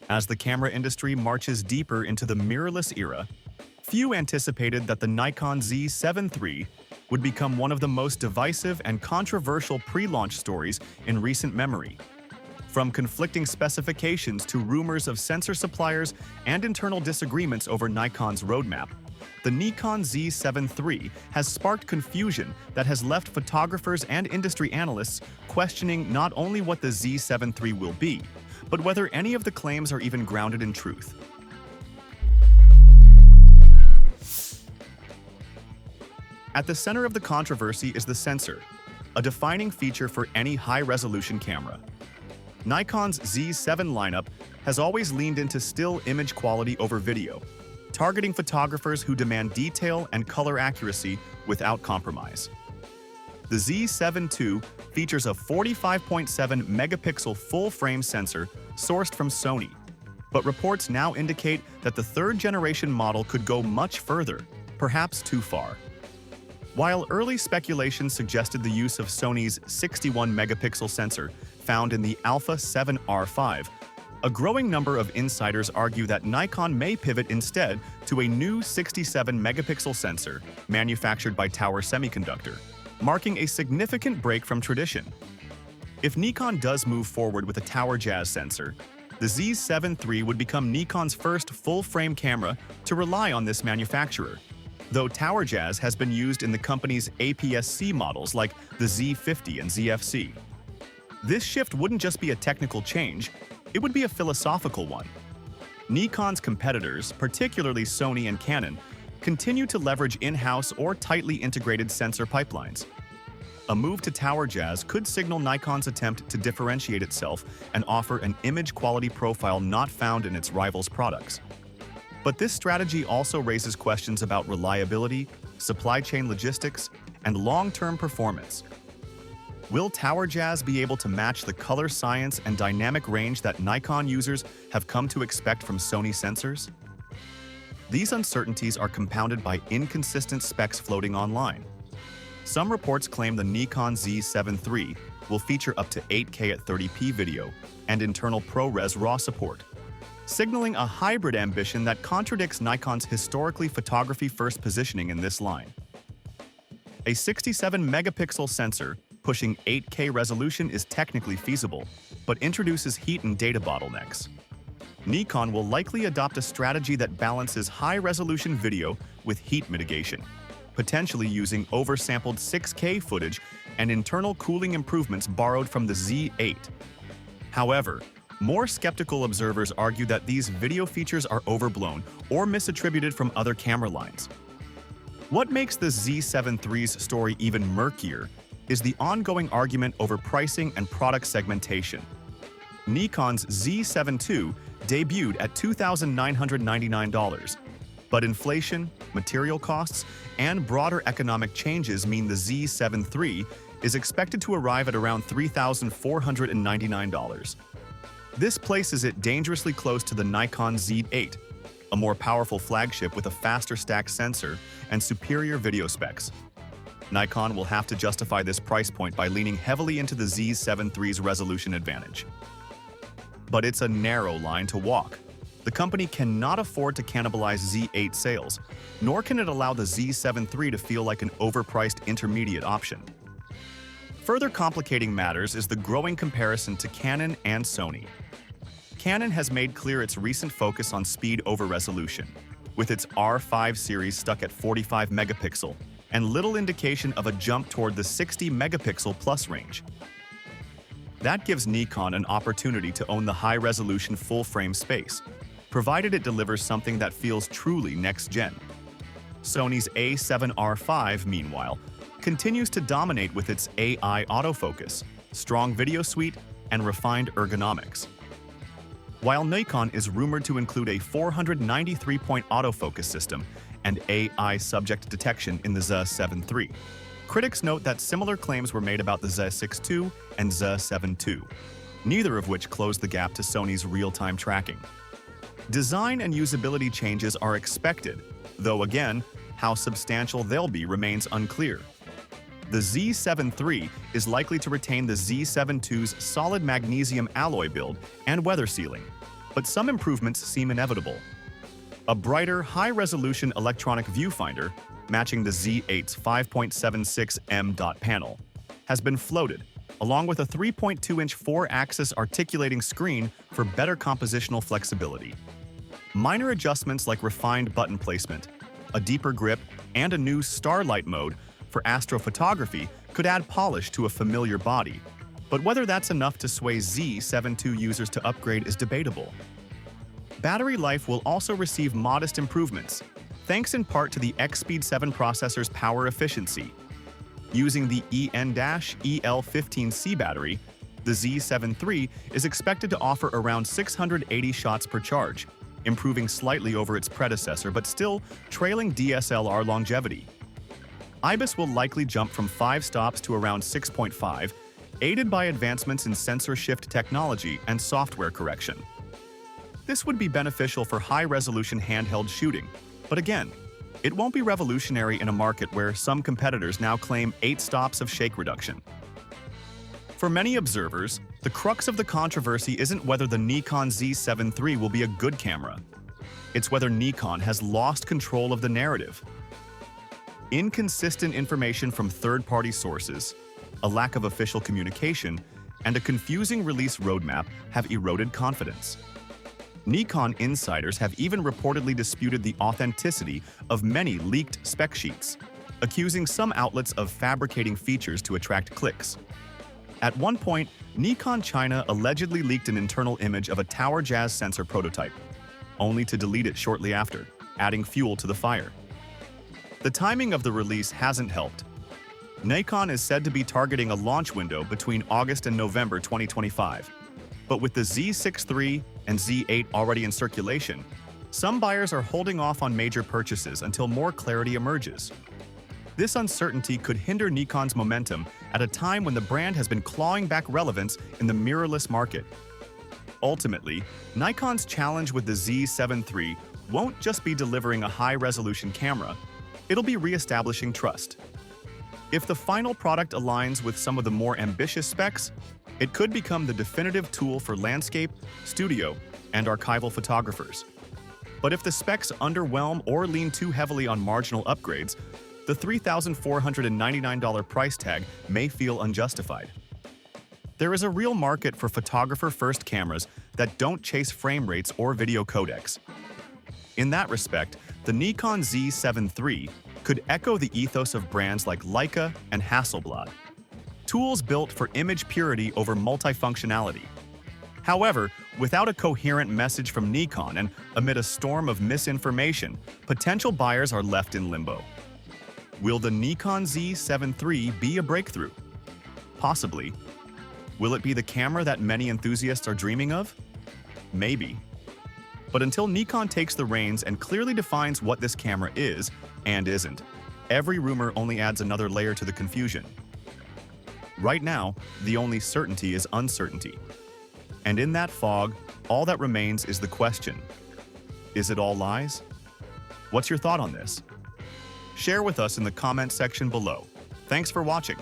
As the camera industry marches deeper into the mirrorless era, few anticipated that the Nikon Z7 III would become one of the most divisive and controversial pre-launch stories in recent memory. From conflicting specifications to rumors of sensor suppliers and internal disagreements over Nikon's roadmap, the Nikon Z7 III has sparked confusion that has left photographers and industry analysts questioning not only what the Z7 III will be, but whether any of the claims are even grounded in truth. At the center of the controversy is the sensor, a defining feature for any high-resolution camera. Nikon's Z7 lineup has always leaned into still image quality over video, targeting photographers who demand detail and color accuracy without compromise. The Z7 II features a 45.7 megapixel full-frame sensor sourced from Sony, but reports now indicate that the third-generation model could go much further, perhaps too far. While early speculation suggested the use of Sony's 61 megapixel sensor found in the Alpha 7R5, a growing number of insiders argue that Nikon may pivot instead to a new 67 megapixel sensor manufactured by Tower Semiconductor, marking a significant break from tradition. If Nikon does move forward with a Tower Jazz sensor, the Z7 III would become Nikon's first full-frame camera to rely on this manufacturer, though Tower Jazz has been used in the company's APS-C models like the Z50 and ZFC. This shift wouldn't just be a technical change, it would be a philosophical one. Nikon's competitors, particularly Sony and Canon, continue to leverage in-house or tightly integrated sensor pipelines. A move to Tower Jazz could signal Nikon's attempt to differentiate itself and offer an image quality profile not found in its rivals' products. But this strategy also raises questions about reliability, supply chain logistics, and long-term performance. Will Tower Jazz be able to match the color science and dynamic range that Nikon users have come to expect from Sony sensors? These uncertainties are compounded by inconsistent specs floating online. Some reports claim the Nikon Z7 III will feature up to 8K at 30p video and internal ProRes RAW support, signaling a hybrid ambition that contradicts Nikon's historically photography-first positioning in this line. A 67-megapixel sensor pushing 8K resolution is technically feasible, but introduces heat and data bottlenecks. Nikon will likely adopt a strategy that balances high-resolution video with heat mitigation, potentially using oversampled 6K footage and internal cooling improvements borrowed from the Z8. However, more skeptical observers argue that these video features are overblown or misattributed from other camera lines. What makes the Z7 III's story even murkier is the ongoing argument over pricing and product segmentation. Nikon's Z7 II debuted at $2,999, but inflation, material costs, and broader economic changes mean the Z7 III is expected to arrive at around $3,499. This places it dangerously close to the Nikon Z8, a more powerful flagship with a faster stack sensor and superior video specs. Nikon will have to justify this price point by leaning heavily into the Z7 III's resolution advantage. But it's a narrow line to walk. The company cannot afford to cannibalize Z8 sales, nor can it allow the Z7 III to feel like an overpriced intermediate option. Further complicating matters is the growing comparison to Canon and Sony. Canon has made clear its recent focus on speed over resolution, with its R5 series stuck at 45 megapixel, and little indication of a jump toward the 60 megapixel plus range. That gives Nikon an opportunity to own the high-resolution full-frame space, provided it delivers something that feels truly next-gen. Sony's A7R5, meanwhile, continues to dominate with its AI autofocus, strong video suite, and refined ergonomics. While Nikon is rumored to include a 493-point autofocus system and AI subject detection in the Z7 III, critics note that similar claims were made about the Z6 II and Z7 II, neither of which closed the gap to Sony's real-time tracking. Design and usability changes are expected, though again, how substantial they'll be remains unclear. The Z7 III is likely to retain the Z7 II's solid magnesium alloy build and weather sealing, but some improvements seem inevitable. A brighter, high-resolution electronic viewfinder, matching the Z8's 5.76 dot panel, has been floated, along with a 3.2-inch 4-axis articulating screen for better compositional flexibility. Minor adjustments like refined button placement, a deeper grip, and a new starlight mode for astrophotography could add polish to a familiar body. But whether that's enough to sway Z7 II users to upgrade is debatable. Battery life will also receive modest improvements, thanks in part to the X-Speed 7 processor's power efficiency. Using the EN-EL15C battery, the Z7 III is expected to offer around 680 shots per charge, improving slightly over its predecessor but still trailing DSLR longevity. IBIS will likely jump from 5 stops to around 6.5, aided by advancements in sensor shift technology and software correction. This would be beneficial for high-resolution handheld shooting, but again, it won't be revolutionary in a market where some competitors now claim 8 stops of shake reduction. For many observers, the crux of the controversy isn't whether the Nikon Z7 III will be a good camera. It's whether Nikon has lost control of the narrative. Inconsistent information from third-party sources, a lack of official communication, and a confusing release roadmap have eroded confidence. Nikon insiders have even reportedly disputed the authenticity of many leaked spec sheets, accusing some outlets of fabricating features to attract clicks. At one point, Nikon China allegedly leaked an internal image of a Tower Jazz sensor prototype, only to delete it shortly after, adding fuel to the fire. The timing of the release hasn't helped. Nikon is said to be targeting a launch window between August and November 2025. But with the Z6 III and Z8 already in circulation, some buyers are holding off on major purchases until more clarity emerges. This uncertainty could hinder Nikon's momentum at a time when the brand has been clawing back relevance in the mirrorless market. Ultimately, Nikon's challenge with the Z7 III won't just be delivering a high-resolution camera, it'll be re-establishing trust. If the final product aligns with some of the more ambitious specs, it could become the definitive tool for landscape, studio, and archival photographers. But if the specs underwhelm or lean too heavily on marginal upgrades, the $3,499 price tag may feel unjustified. There is a real market for photographer-first cameras that don't chase frame rates or video codecs. In that respect, the Nikon Z7 III could echo the ethos of brands like Leica and Hasselblad, tools built for image purity over multifunctionality. However, without a coherent message from Nikon and amid a storm of misinformation, potential buyers are left in limbo. Will the Nikon Z7 III be a breakthrough? Possibly. Will it be the camera that many enthusiasts are dreaming of? Maybe. But until Nikon takes the reins and clearly defines what this camera is and isn't, every rumor only adds another layer to the confusion. Right now, the only certainty is uncertainty. And in that fog, all that remains is the question: is it all lies? What's your thought on this? Share with us in the comment section below. Thanks for watching.